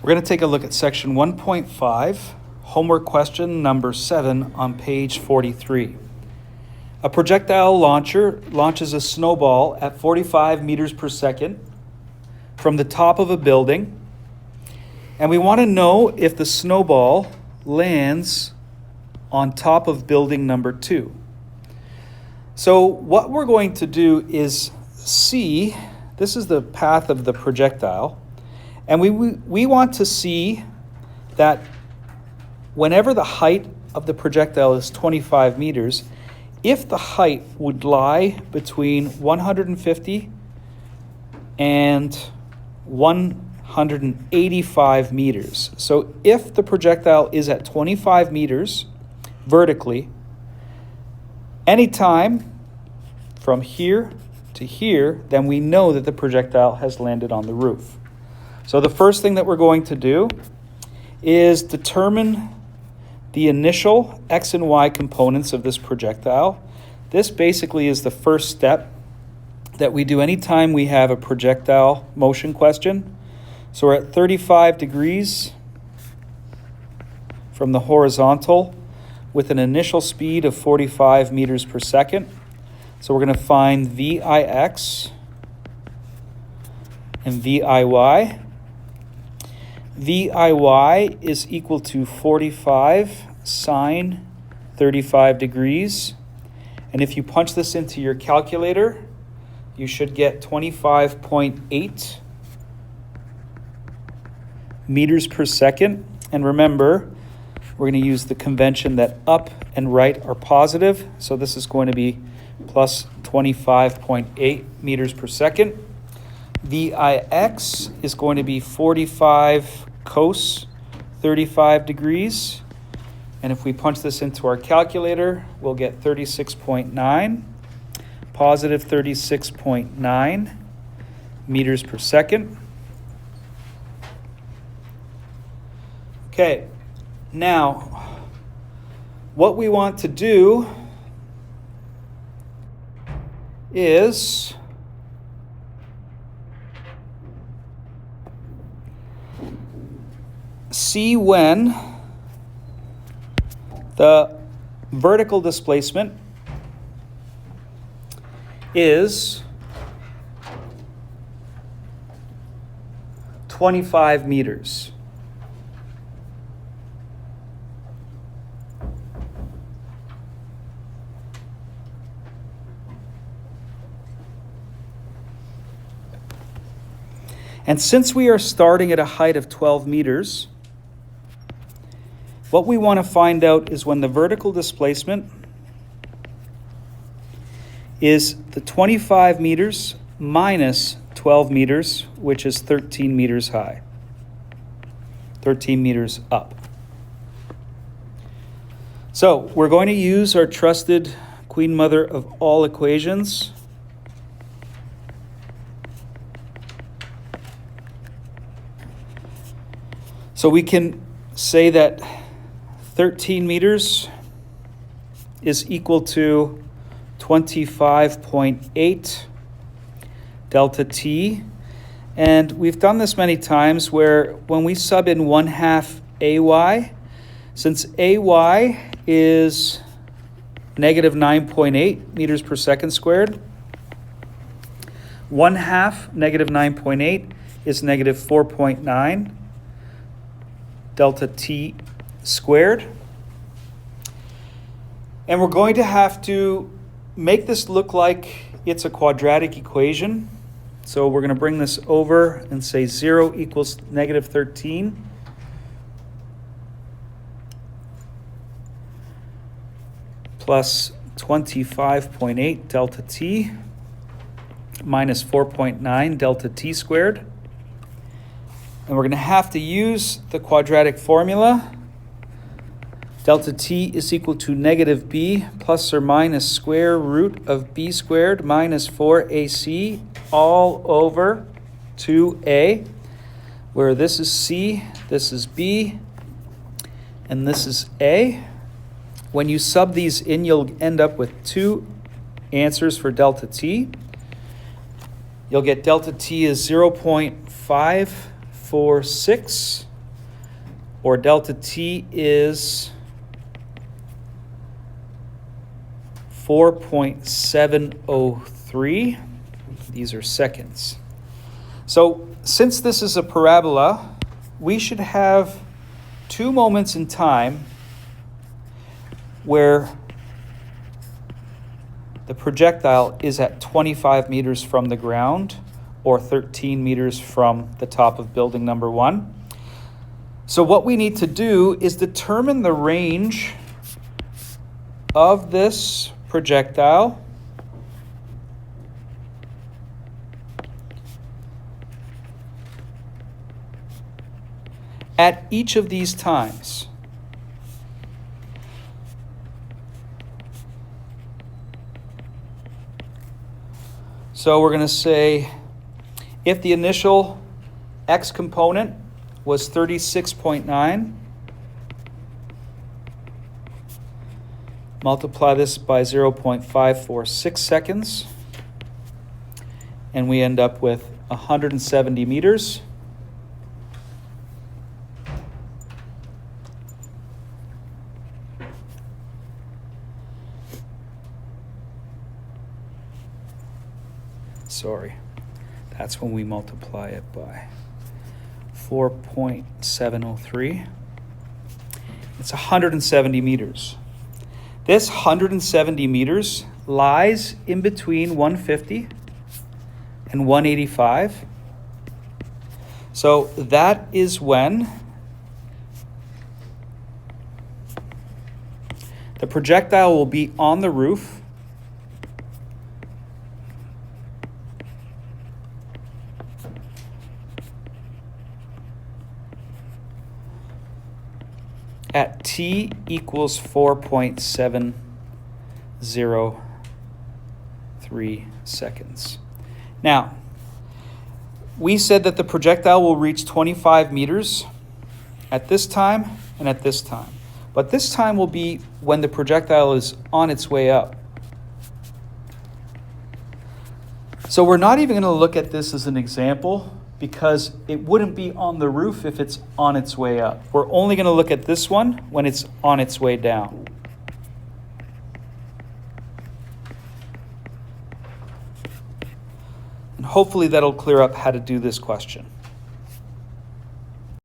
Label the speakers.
Speaker 1: We're going to take a look at section 1.5, homework question number 7 on page 43. A projectile launcher launches a snowball at 45 meters per second from the top of a building, and we want to know if the snowball lands on top of building number 2. So what we're going to do is see, this is the path of the projectile, and we want to see that whenever the height of the projectile is 25 meters, if the height would lie between 150 and 185 meters. So if the projectile is at 25 meters vertically, anytime from here to here, then we know that the projectile has landed on the roof. So the first thing that we're going to do is determine the initial x and y components of this projectile. This basically is the first step that we do anytime we have a projectile motion question. So we're at 35 degrees from the horizontal with an initial speed of 45 meters per second. So we're going to find Vix and Viy. Viy is equal to 45 sine 35 degrees. And if you punch this into your calculator, you should get 25.8 meters per second. And remember, we're going to use the convention that up and right are positive. So this is going to be plus 25.8 meters per second. Vix is going to be 45 cos 35 degrees. And if we punch this into our calculator, we'll get 36.9, positive 36.9 meters per second. Okay, now what we want to do is see when the vertical displacement is 25 meters. And since we are starting at a height of 12 meters, what we want to find out is when the vertical displacement is the 25 meters minus 12 meters, which is 13 meters high, 13 meters up. So we're going to use our trusted queen mother of all equations. So we can say that 13 meters is equal to 25.8 delta t. And we've done this many times where when we sub in 1/2 ay, since ay is negative 9.8 meters per second squared, 1/2 negative 9.8 is negative 4.9 delta t squared. And we're going to have to make this look like it's a quadratic equation. So we're going to bring this over and say 0 equals negative 13. Plus 25.8 delta t minus 4.9 delta t squared. And we're going to have to use the quadratic formula. Delta t is equal to negative b plus or minus square root of b squared minus 4ac all over 2a, where this is c, this is b, and this is a. When you sub these in, you'll end up with two answers for delta t. You'll get delta t is 0.546 or delta T is 4.703. These are seconds. So since this is a parabola, we should have 2 moments in time where the projectile is at 25 meters from the ground or 13 meters from the top of building number 1. So what we need to do is determine the range of this projectile at each of these times. So we're going to say if the initial x component was 36.9, multiply this by 0.546 seconds, and we end up with 170 meters. Sorry, that's when we multiply it by 4.703. It's 170 meters. This 170 meters lies in between 150 and 185. So that is when the projectile will be on the roof at t equals 4.703 seconds. Now, we said that the projectile will reach 25 meters at this time and at this time. But this time will be when the projectile is on its way up. So we're not even going to look at this as an example, because it wouldn't be on the roof if it's on its way up. We're only going to look at this one when it's on its way down. And hopefully that'll clear up how to do this question.